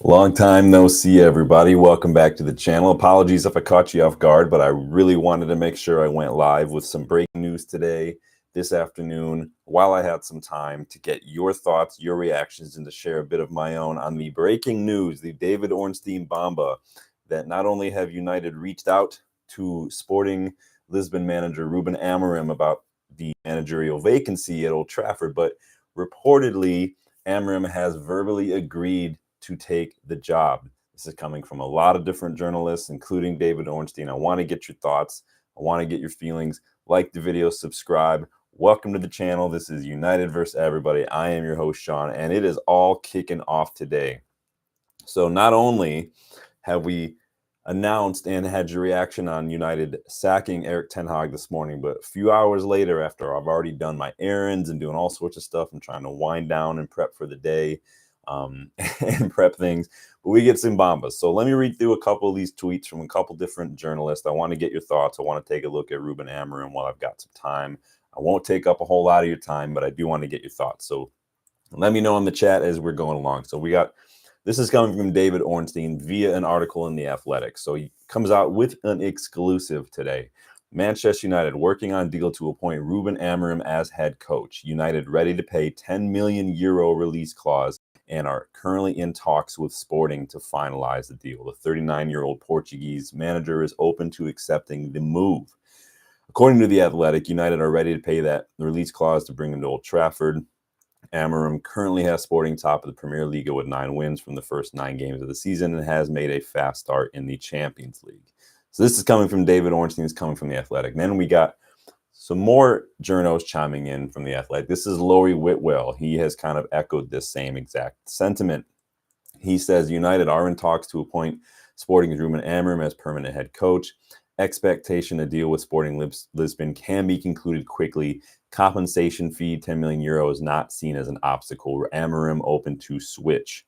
Long time no see, everybody. Welcome back to the channel. Apologies if I caught you off guard, but I really wanted to make sure I went live with some breaking news today, this afternoon, while I had some time to get your thoughts, your reactions, and to share a bit of my own on the breaking news, the David Ornstein Bomba, that not only have United reached out to Sporting Lisbon manager Ruben Amorim about the managerial vacancy at Old Trafford, but reportedly Amorim has verbally agreed to take the job. This is coming from a lot of different journalists, including David Ornstein. I want to get your thoughts. I want to get your feelings. Like the video, subscribe. Welcome to the channel. This is United versus Everybody. I am your host, Sean, and it is all kicking off today. So not only have we announced and had your reaction on United sacking Erik tenhag this morning, but a few hours later, after I've already done my errands and doing all sorts of stuff, I'm trying to wind down and prep for the day. And prep things, but we get some bombas. So let me read through a couple of these tweets from a couple different journalists. I want to get your thoughts. I want to take a look at Ruben Amorim while I've got some time. I won't take up a whole lot of your time, but I do want to get your thoughts. So let me know in the chat as we're going along. So this is coming from David Ornstein via an article in The Athletic. So he comes out with an exclusive today. Manchester United working on deal to appoint Ruben Amorim as head coach. United ready to pay €10 million release clause and are currently in talks with Sporting to finalize the deal. The 39-year-old Portuguese manager is open to accepting the move. According to The Athletic, United are ready to pay that release clause to bring him to Old Trafford. Amorim currently has Sporting top of the Premier League with 9 wins from the first 9 games of the season and has made a fast start in the Champions League. So this is coming from David Ornstein, is coming from The Athletic. And then we got some more journos chiming in from The Athletic. This is Laurie Whitwell. He has kind of echoed this same exact sentiment. He says United are in talks to appoint Sporting's Ruben Amorim as permanent head coach. Expectation to deal with Sporting Lisbon can be concluded quickly. Compensation fee, €10 million, is not seen as an obstacle. Amorim open to switch.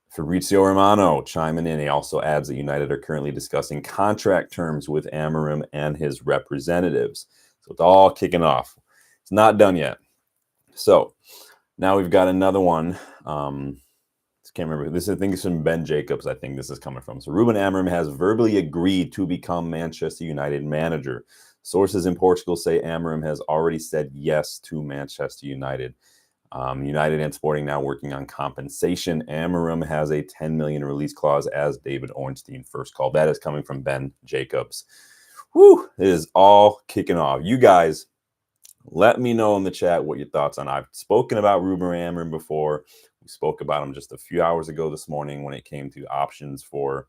Fabrizio Romano chiming in. He also adds that United are currently discussing contract terms with Amorim and his representatives. So it's all kicking off. It's not done yet. So now we've got another one. I can't remember. I think it's from Ben Jacobs. I think this is coming from. So Ruben Amorim has verbally agreed to become Manchester United manager. Sources in Portugal say Amorim has already said yes to Manchester United. United and Sporting now working on compensation. Amorim has a $10 million release clause, as David Ornstein first called. That is coming from Ben Jacobs. Whew, it is all kicking off. You guys, let me know in the chat what your thoughts on. I've spoken about Ruben Amorim before. We spoke about him just a few hours ago this morning when it came to options for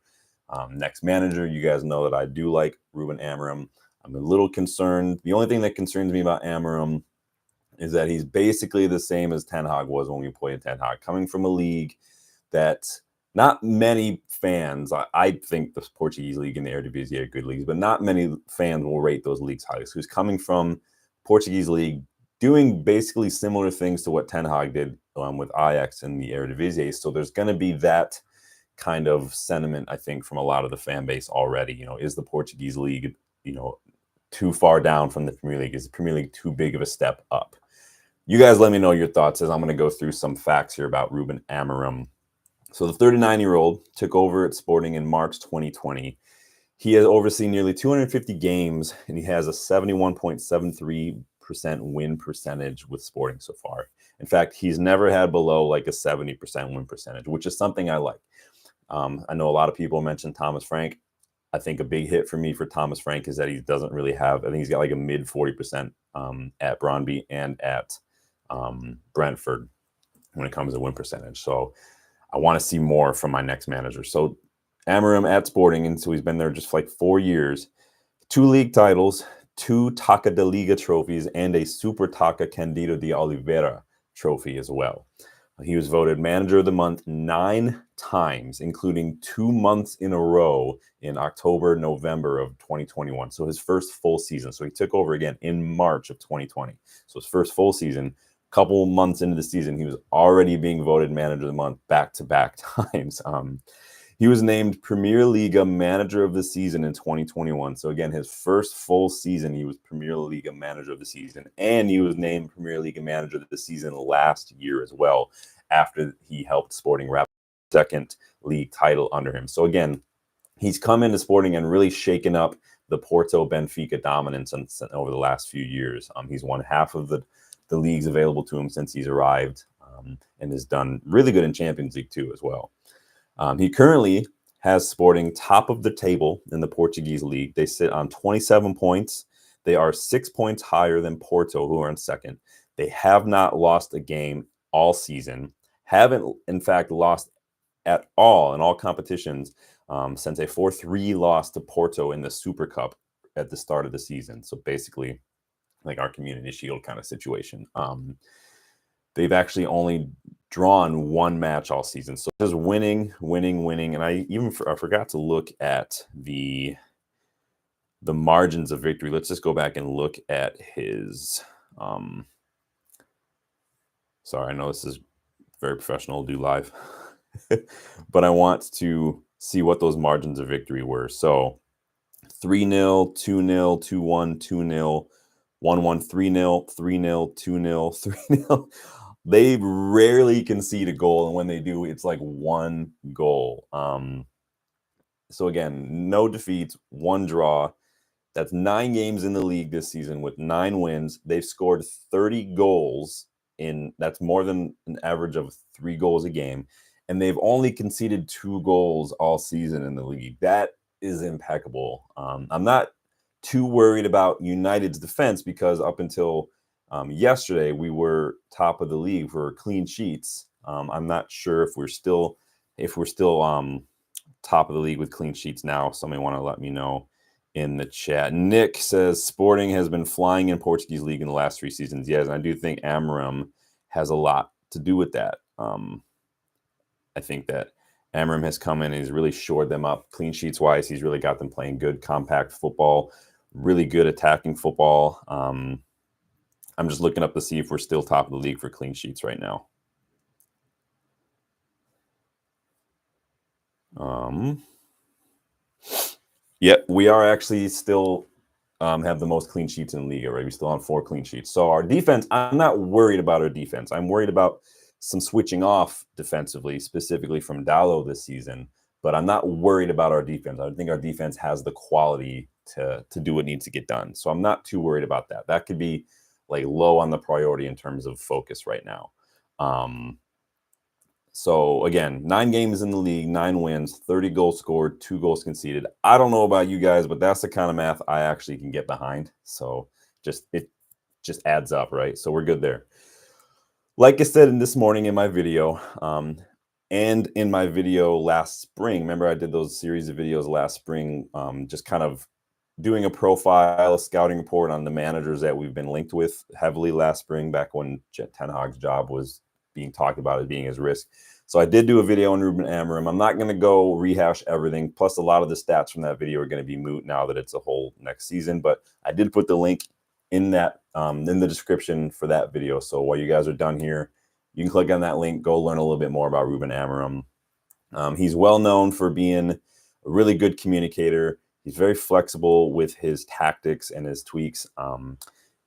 next manager. You guys know that I do like Ruben Amorim. I'm a little concerned. The only thing that concerns me about Amorim is that he's basically the same as Ten Hag was when we played Ten Hag, coming from a league that not many fans, I think the Portuguese league and the Eredivisie are good leagues, but not many fans will rate those leagues highly. So he's coming from Portuguese league, doing basically similar things to what Ten Hag did with Ajax in the Eredivisie. So there's going to be that kind of sentiment, I think, from a lot of the fan base already. Is the Portuguese league, too far down from the Premier League? Is the Premier League too big of a step up? You guys let me know your thoughts as I'm going to go through some facts here about Ruben Amorim. So the 39-year-old took over at Sporting in March 2020. He has overseen nearly 250 games, and he has a 71.73% win percentage with Sporting so far. In fact, he's never had below like a 70% win percentage, which is something I like. I know a lot of people mentioned Thomas Frank. I think a big hit for me for Thomas Frank is that he doesn't really have, I think he's got like a mid 40% at Brøndby and at Brentford when it comes to win percentage. So I want to see more from my next manager. So Amorim at Sporting, and so he's been there just for like 4 years. 2 league titles, 2 Taça da Liga trophies, and a Super Taça Candido de Oliveira trophy as well. He was voted Manager of the Month 9 times, including 2 months in a row in October, November of 2021. So his first full season. So he took over again in March of 2020. So his first full season. Couple months into the season, he was already being voted Manager of the Month back-to-back times. He was named Premier Liga Manager of the Season in 2021. So again, his first full season, he was Premier Liga Manager of the Season. And he was named Premier Liga Manager of the Season last year as well, after he helped Sporting wrap second league title under him. So again, he's come into Sporting and really shaken up the Porto Benfica dominance over the last few years. He's won half of the leagues available to him since he's arrived, and has done really good in Champions League too as well. He currently has Sporting top of the table in the Portuguese league. They sit on 27 points. They are 6 points higher than Porto, who are in second. They have not lost a game all season, haven't in fact lost at all in all competitions since a 4-3 loss to Porto in the Super Cup at the start of the season. So basically like our Community Shield kind of situation. They've actually only drawn one match all season. So just winning. And I forgot to look at the margins of victory. Let's just go back and look at his sorry, I know this is very professional to do live, but I want to see what those margins of victory were. So 3-0, 2-0, 2-1, 2-0, 1-1, 3-0, 3-0, 2-0, 3-0. They rarely concede a goal, and when they do, it's like one goal. So again, no defeats, one draw. That's 9 games in the league this season with 9 wins. They've scored 30 goals that's more than an average of 3 goals a game. And they've only conceded 2 goals all season in the league. That is impeccable. I'm not too worried about United's defense because up until yesterday, we were top of the league for clean sheets. I'm not sure if we're still top of the league with clean sheets now. Somebody want to let me know in the chat. Nick says Sporting has been flying in Portuguese league in the last 3 seasons. Yes, and I do think Amorim has a lot to do with that. I think that Amorim has come in and he's really shored them up clean sheets wise. He's really got them playing good compact football, really good attacking football. I'm just looking up to see if we're still top of the league for clean sheets right now. Yep, we are actually still have the most clean sheets in the league already. We're still on 4 clean sheets. So our defense, I'm not worried about our defense. I'm worried about some switching off defensively, specifically from Dallo this season. But I'm not worried about our defense. I think our defense has the quality to do what needs to get done. So I'm not too worried about that. That could be like low on the priority in terms of focus right now. So again, 9 games in the league, 9 wins, 30 goals scored, 2 goals conceded. I don't know about you guys, but that's the kind of math I actually can get behind. So it just adds up, right? So we're good there. Like I said this morning in my video, and in my video last spring, remember I did those series of videos last spring, just kind of doing a profile, a scouting report on the managers that we've been linked with heavily last spring, back when Tenhag's job was being talked about as being his risk. So I did do a video on Ruben Amorim. I'm not going to go rehash everything. Plus, a lot of the stats from that video are going to be moot now that it's a whole next season. But I did put the link in that in the description for that video. So while you guys are done here, you can click on that link, go learn a little bit more about Ruben Amorim. He's well known for being a really good communicator. He's very flexible with his tactics and his tweaks.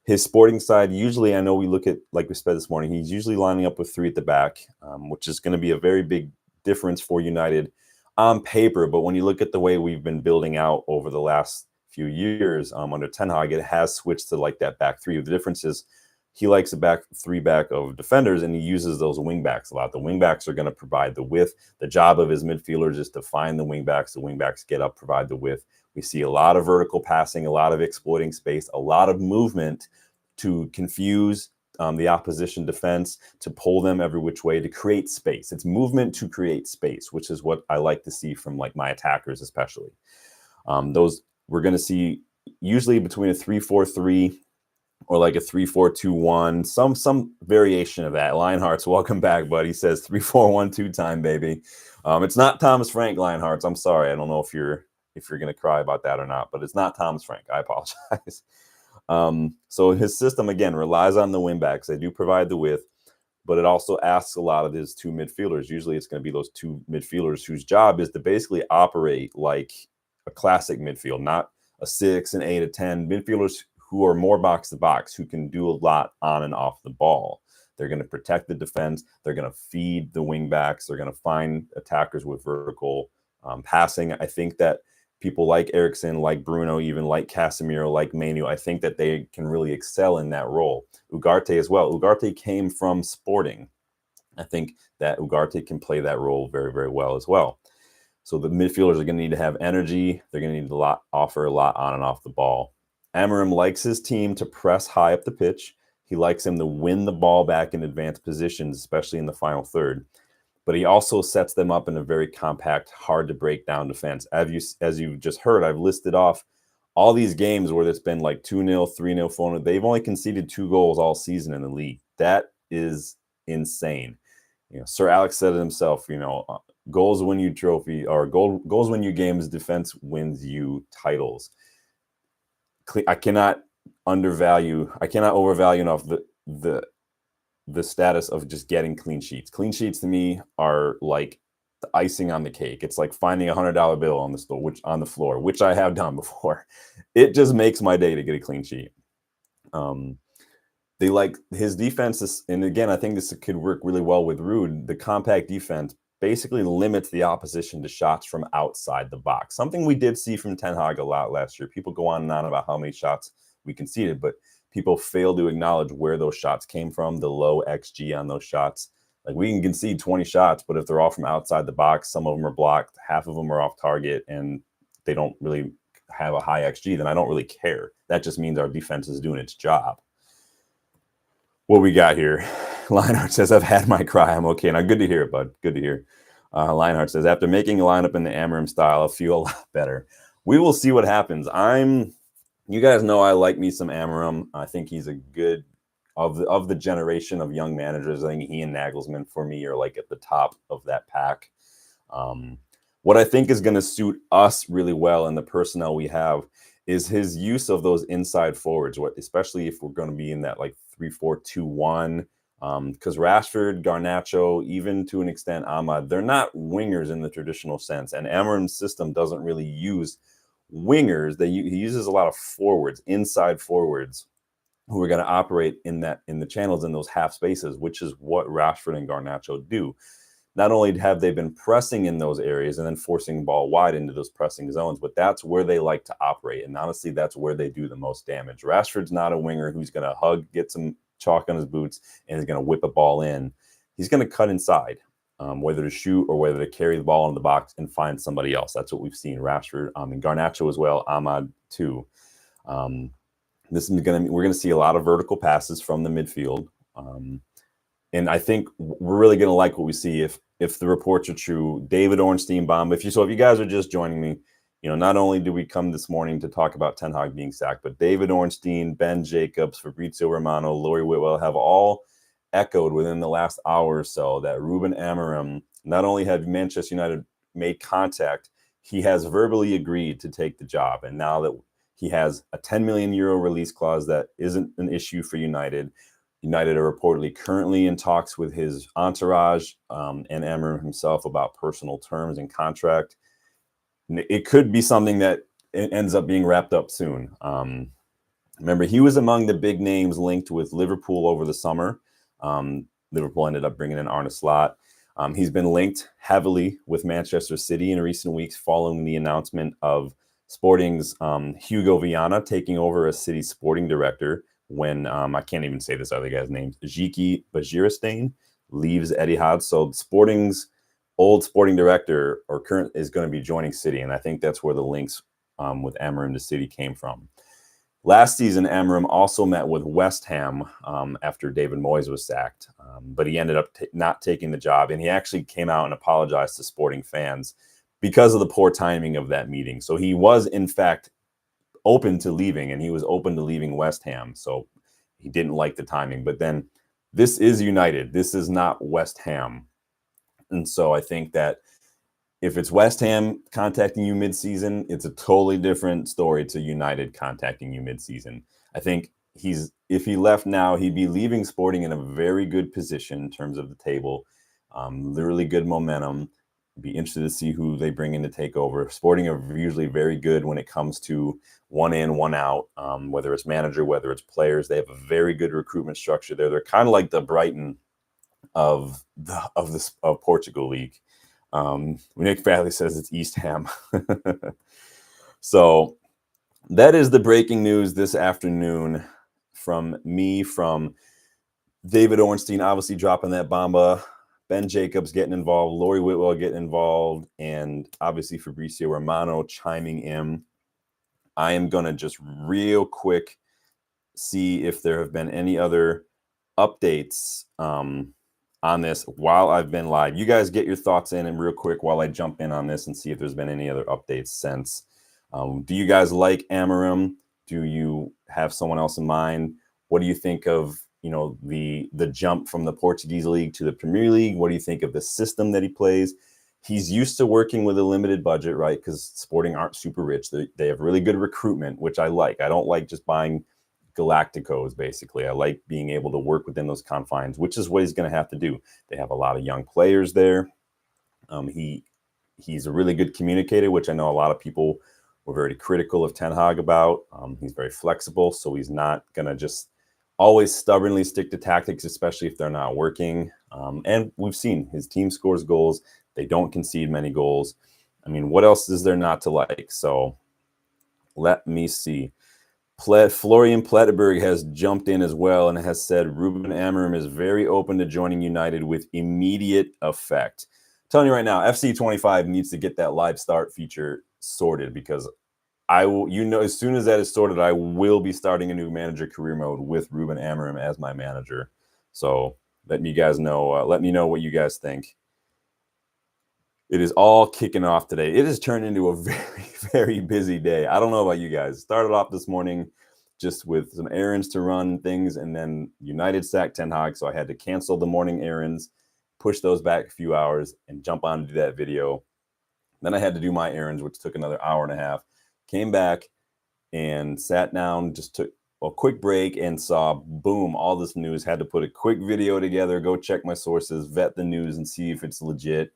His Sporting side, usually, I know we look at, like we said this morning, he's usually lining up with 3 at the back, which is going to be a very big difference for United on paper. But when you look at the way we've been building out over the last few years under Ten Hag, it has switched to like that back 3. The difference is he likes a back 3 of defenders, and he uses those wing backs a lot. The wing backs are going to provide the width. The job of his midfielders is to find the wing backs. The wing backs get up, provide the width. We see a lot of vertical passing, a lot of exploiting space, a lot of movement to confuse the opposition defense, to pull them every which way, to create space. It's movement to create space, which is what I like to see from like my attackers especially. Those we're going to see usually between a 3-4-3 or like a 3-4-2-1, some variation of that. Lionheart's welcome back, buddy. Says 3-4-1-2 time, baby. It's not Thomas Frank, Lionhearts. I'm sorry. I don't know if you're going to cry about that or not, but it's not Thomas Frank. I apologize. So his system, again, relies on the wing backs. They do provide the width, but it also asks a lot of his 2 midfielders. Usually it's going to be those 2 midfielders whose job is to basically operate like a classic midfield, not a 6, an 8, a 10. Midfielders who are more box to box, who can do a lot on and off the ball. They're going to protect the defense. They're going to feed the wing backs. They're going to find attackers with vertical passing. I think that people like Eriksen, like Bruno, even like Casemiro, like Manu, I think that they can really excel in that role. Ugarte as well. Ugarte came from Sporting. I think that Ugarte can play that role very, very well as well. So the midfielders are going to need to have energy. They're going to need to offer a lot on and off the ball. Amorim likes his team to press high up the pitch. He likes them to win the ball back in advanced positions, especially in the final third. But he also sets them up in a very compact, hard to break down defense. As you just heard, I've listed off all these games where it's been like 2-0, 3-0, 4-0. They've only conceded 2 goals all season in the league. That is insane. Sir Alex said it himself, goals win you trophy, or goals win you games, defense wins you titles. I cannot overvalue enough the status of just getting clean sheets. Clean sheets to me are like the icing on the cake. It's like finding $100 bill on the floor, which I have done before. It just makes my day to get a clean sheet. They like his defense, and again, I think this could work really well with Ruud. The compact defense basically limits the opposition to shots from outside the box. Something we did see from Ten Hag a lot last year. People go on and on about how many shots we conceded, but people fail to acknowledge where those shots came from, the low XG on those shots. Like, we can concede 20 shots, but if they're all from outside the box, some of them are blocked, half of them are off target, and they don't really have a high XG, then I don't really care. That just means our defense is doing its job. What we got here? Lionheart says, I've had my cry. I'm okay. Now, good to hear, bud. Good to hear. Lionheart says, after making a lineup in the Amorim style, I feel a lot better. We will see what happens. You guys know I like me some Amorim. I think he's a good, of the generation of young managers. I think he and Nagelsmann, for me, are like at the top of that pack. What I think is going to suit us really well in the personnel we have is his use of those inside forwards, especially if we're going to be in that like 3-4-2-1. Because Rashford, Garnacho, even to an extent Ahmad, they're not wingers in the traditional sense. And Amorim's system doesn't really use wingers. He uses a lot of forwards, inside forwards, who are going to operate in the channels, in those half spaces, which is what Rashford and Garnacho do. Not only have they been pressing in those areas and then forcing the ball wide into those pressing zones, but that's where they like to operate. And honestly, that's where they do the most damage. Rashford's not a winger who's going to hug, get some chalk on his boots, and is going to whip a ball in. He's going to cut inside, whether to shoot or whether to carry the ball in the box and find somebody else. That's what we've seen. Rashford, and Garnacho as well, Ahmad too. We're going to see a lot of vertical passes from the midfield. And I think we're really going to like what we see if the reports are true. David Ornstein bomb. If you guys are just joining me, not only do we come this morning to talk about Ten Hag being sacked, but David Ornstein, Ben Jacobs, Fabrizio Romano, Laurie Whitwell have all echoed within the last hour or so that Ruben Amorim, not only had Manchester United made contact, he has verbally agreed to take the job. And now that he has a 10 million euro release clause, that isn't an issue for United. United are reportedly currently in talks with his entourage and Amorim himself about personal terms and contract. It could be something that ends up being wrapped up soon. Remember, he was among the big names linked with Liverpool over the summer. Liverpool ended up bringing in Arne Slot. He's been linked heavily with Manchester City in recent weeks following the announcement of Sporting's Hugo Viana taking over as City sporting director when, I can't even say this other guy's name, Ziki Bajirastain leaves Etihad. So Sporting's old sporting director or current is going to be joining City. And I think that's where the links with Amorim to City came from. Last season, Amorim also met with West Ham after David Moyes was sacked, but he ended up not taking the job. And he actually came out and apologized to Sporting fans because of the poor timing of that meeting. So he was, in fact, open to leaving, and he was open to leaving West Ham. So he didn't like the timing. But then this is United. This is not West Ham. And so I think that if it's West Ham contacting you mid-season, it's a totally different story to United contacting you mid-season. I think if he left now, he'd be leaving Sporting in a very good position in terms of the table, really good momentum. Be interested to see who they bring in to take over. Sporting are usually very good when it comes to one in, one out, whether it's manager, whether it's players. They have a very good recruitment structure there. They're kind of like the Brighton of Portugal League. Nick Valley says it's East Ham. So that is the breaking news this afternoon from me, from David Ornstein, obviously dropping that bomba, Ben Jacobs getting involved, Lori Whitwell getting involved, and obviously Fabrizio Romano chiming in. I am going to just real quick see if there have been any other updates on this while I've been live. You guys get your thoughts in and real quick while I jump in on this and see if there's been any other updates since. Do you guys like Amorim? Do you have someone else in mind? What do you think of, the jump from the Portuguese league to the Premier League? What do you think of the system that he plays? He's used to working with a limited budget, right? Because Sporting aren't super rich. They have really good recruitment, which I like. I don't like just buying Galacticos, basically. I like being able to work within those confines, which is what he's going to have to do. They have a lot of young players there. He's a really good communicator, which I know a lot of people were very critical of Tenhag about. He's very flexible, so he's not going to just always stubbornly stick to tactics, especially if they're not working. And we've seen his team scores goals. They don't concede many goals. I mean, what else is there not to like? So let me see. Florian Plettenberg has jumped in as well and has said Ruben Amorim is very open to joining United with immediate effect. I'm telling you right now, FC25 needs to get that live start feature sorted, because I will, as soon as that is sorted, I will be starting a new manager career mode with Ruben Amorim as my manager. So let me guys know. Let me know what you guys think. It is all kicking off today. It has turned into a very, very busy day. I don't know about you guys. Started off this morning just with some errands to run things, and then United sacked Tenhag, so I had to cancel the morning errands, push those back a few hours, and jump on to do that video. Then I had to do my errands, which took another hour and a half. Came back and sat down, just took a quick break and saw, boom, all this news. Had to put a quick video together, go check my sources, vet the news, and see if it's legit.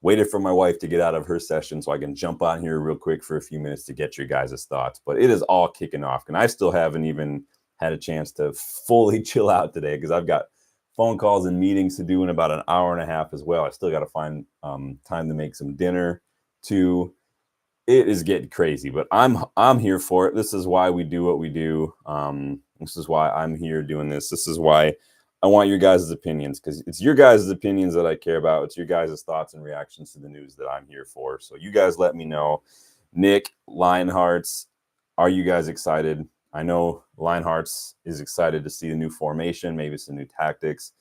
Waited for my wife to get out of her session so I can jump on here real quick for a few minutes to get your guys' thoughts. But it is all kicking off, and I still haven't even had a chance to fully chill out today because I've got phone calls and meetings to do in about an hour and a half as well. I still got to find time to make some dinner too. It is getting crazy, but I'm here for it. This is why we do what we do. This is why I'm here doing this. This is why I want your guys' opinions, because it's your guys' opinions that I care about. It's your guys' thoughts and reactions to the news that I'm here for. So you guys let me know. Nick, Lionhearts, are you guys excited? I know Lionhearts is excited to see the new formation, maybe some new tactics.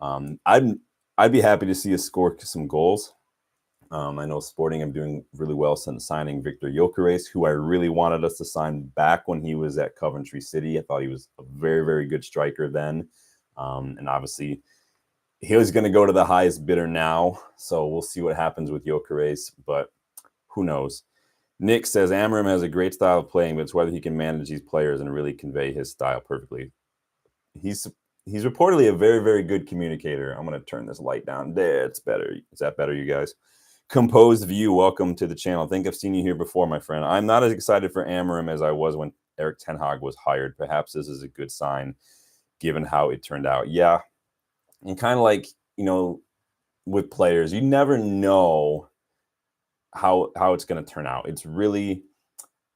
I'd be happy to see us score some goals. I know Sporting am doing really well since signing Victor Gyökeres, who I really wanted us to sign back when he was at Coventry City. I thought he was a very, very good striker then. And obviously, he was going to go to the highest bidder now. So we'll see what happens with Gyökeres, but who knows? Nick says Amorim has a great style of playing, but it's whether he can manage these players and really convey his style perfectly. He's reportedly a very, very good communicator. I'm going to turn this light down. There, it's better. Is that better, you guys? Composed View, welcome to the channel. I think I've seen you here before, my friend. I'm not as excited for Amorim as I was when Erik ten Hag was hired. Perhaps this is a good sign, given how it turned out. Yeah, and kind of like, with players, you never know how it's going to turn out. It's really,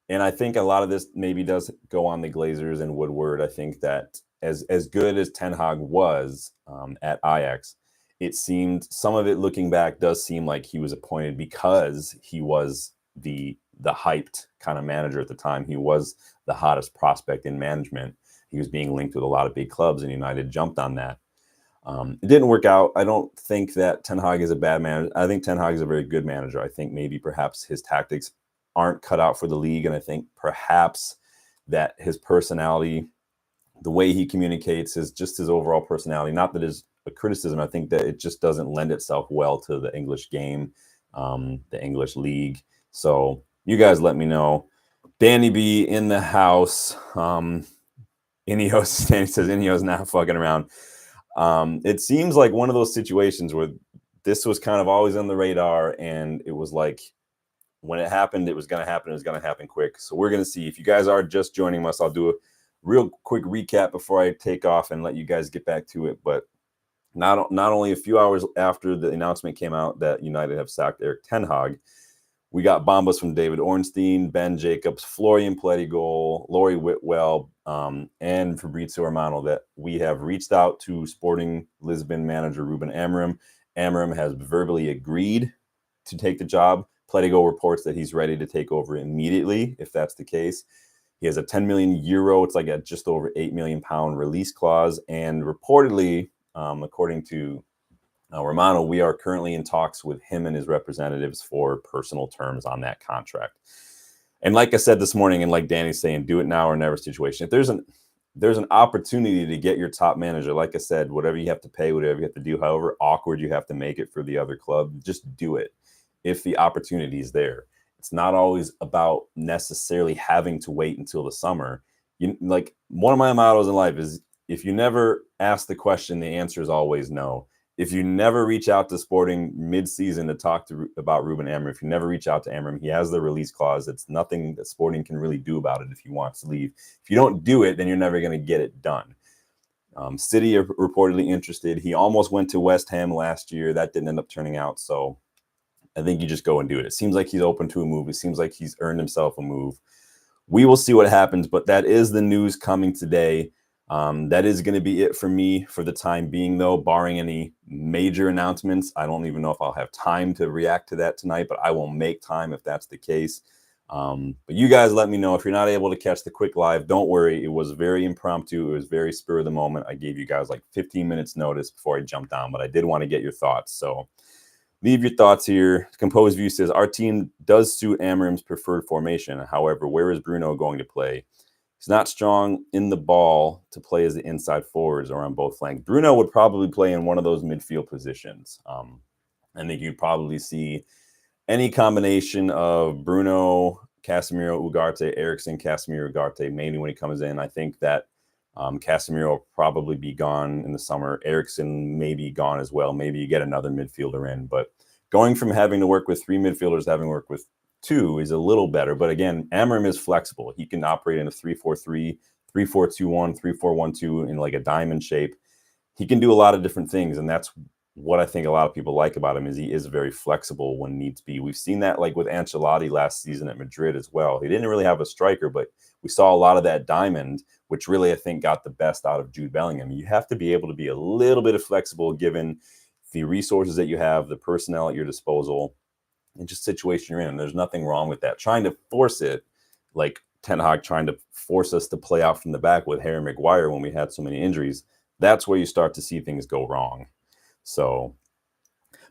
and I think a lot of this maybe does go on the Glazers and Woodward. I think that as good as Ten Hag was at Ajax, it seemed, some of it looking back does seem like he was appointed because he was the hyped kind of manager at the time. He was the hottest prospect in management. He was being linked with a lot of big clubs, and United jumped on that. It didn't work out. I don't think that Ten Hag is a bad manager. I think Ten Hag is a very good manager. I think maybe perhaps his tactics aren't cut out for the league, and I think perhaps that his personality, the way he communicates, is just his overall personality. Not that it's a criticism. I think that it just doesn't lend itself well to the English game, the English league. So you guys let me know. Danny B in the house. Ineos says Ineos not fucking around. It seems like one of those situations where this was kind of always on the radar, and it was like when it happened, it was going to happen. It was going to happen quick. So we're going to see. If you guys are just joining us, I'll do a real quick recap before I take off and let you guys get back to it. But not only a few hours after the announcement came out that United have sacked Erik ten Hag, we got bombas from David Ornstein, Ben Jacobs, Florian Plettigol, Laurie Whitwell, and Fabrizio Romano that we have reached out to Sporting Lisbon manager Ruben Amorim. Amorim has verbally agreed to take the job. Plettigol reports that he's ready to take over immediately, if that's the case. He has a 10 million euro, it's like a just over 8 million pound release clause. And reportedly, according to Romano, we are currently in talks with him and his representatives for personal terms on that contract. And like I said this morning, and like Danny's saying, do it now or never situation. If there's an opportunity to get your top manager, like I said, whatever you have to pay, whatever you have to do, however awkward you have to make it for the other club, just do it if the opportunity is there. It's not always about necessarily having to wait until the summer. Like one of my mottos in life is, if you never ask the question, the answer is always no. If you never reach out to Sporting mid-season to talk about Ruben Amorim, if you never reach out to Amorim, he has the release clause. It's nothing that Sporting can really do about it if he wants to leave. If you don't do it, then you're never going to get it done. City are reportedly interested. He almost went to West Ham last year. That didn't end up turning out. So I think you just go and do it. It seems like he's open to a move. It seems like he's earned himself a move. We will see what happens, but that is the news coming today. That is going to be it for me for the time being, though, barring any major announcements. I don't even know if I'll have time to react to that tonight, but I will make time if that's the case. But you guys let me know. If you're not able to catch the quick live, don't worry. It was very impromptu. It was very spur of the moment. I gave you guys like 15 minutes notice before I jumped on, but I did want to get your thoughts. So leave your thoughts here. Composed View says, our team does suit Amorim's preferred formation. However, where is Bruno going to play? He's not strong in the ball to play as the inside forwards or on both flanks. Bruno would probably play in one of those midfield positions. I think you'd probably see any combination of Bruno, Casemiro, Ugarte, Eriksen, Casemiro, Ugarte, mainly when he comes in. I think that Casemiro will probably be gone in the summer. Eriksen may be gone as well. Maybe you get another midfielder in. But going from having to work with three midfielders to having to work with two is a little better. But again, Amorim is flexible. He can operate in a 3-4-3, 3-4-2-1, 3-4-1-2 in like a diamond shape. He can do a lot of different things, and that's what I think a lot of people like about him, is he is very flexible when needs be. We've seen that like with Ancelotti last season at Madrid as well. He didn't really have a striker, but we saw a lot of that diamond, which really I think got the best out of Jude Bellingham. You have to be able to be a little bit of flexible given the resources that you have, the personnel at your disposal, and just situation you're in. There's nothing wrong with that. Trying to force it, like Ten Hag trying to force us to play out from the back with Harry Maguire when we had so many injuries, that's where you start to see things go wrong. So,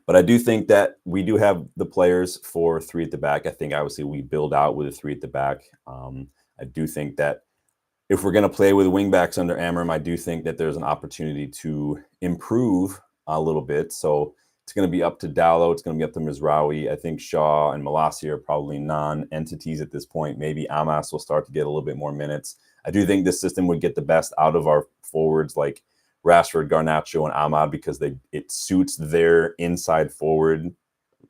but I do think that we do have the players for three at the back. I think obviously we build out with a three at the back. I do think that if we're going to play with wing backs under Amorim, I do think that there's an opportunity to improve a little bit. So it's going to be up to Dallo. It's going to be up to Mizraoui. I think Shaw and Malacia are probably non-entities at this point. Maybe Amas will start to get a little bit more minutes. I do think this system would get the best out of our forwards like Rashford, Garnacho, and Ahmad, because it suits their inside forward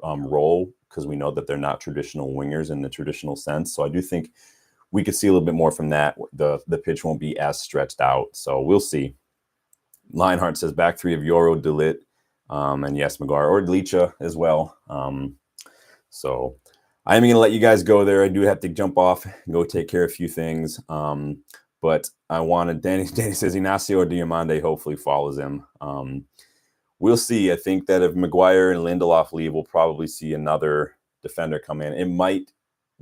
role, because we know that they're not traditional wingers in the traditional sense. So I do think we could see a little bit more from that. The pitch won't be as stretched out. So we'll see. Lionheart says back three of Yoro, De Ligt, and yes, Maguire or Licha as well. So I'm going to let you guys go there. I do have to jump off and go take care of a few things. But I wanted, Danny says Ignacio Diamande hopefully follows him. We'll see. I think that if Maguire and Lindelof leave, we'll probably see another defender come in. It might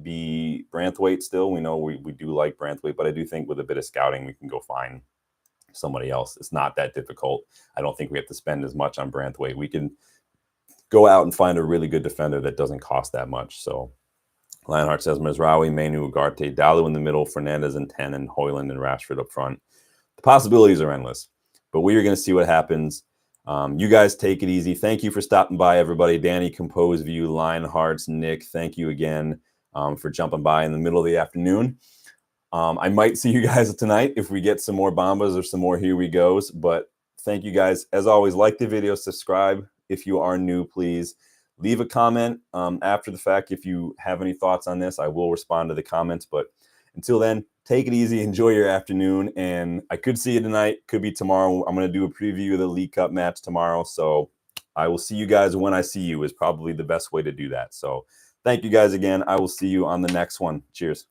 be Branthwaite still. We know we do like Branthwaite, but I do think with a bit of scouting, we can go find somebody else. It's not that difficult. I don't think we have to spend as much on Branthwaite. We can go out and find a really good defender that doesn't cost that much. So Lionheart says Mizraoui, Manu, Ugarte, Dallo in the middle, Fernandez and 10, and Højlund and Rashford up front. The possibilities are endless, but we are going to see what happens. You guys take it easy. Thank you for stopping by, everybody. Danny, Composed View, Lionhearts, Nick, thank you again for jumping by in the middle of the afternoon. I might see you guys tonight if we get some more Bombas or some more Here We Goes, but thank you guys. As always, like the video, subscribe, if you are new, please leave a comment after the fact. If you have any thoughts on this, I will respond to the comments. But until then, take it easy, enjoy your afternoon, and I could see you tonight, could be tomorrow. I'm going to do a preview of the League Cup match tomorrow, so I will see you guys when I see you is probably the best way to do that. So thank you guys again. I will see you on the next one. Cheers.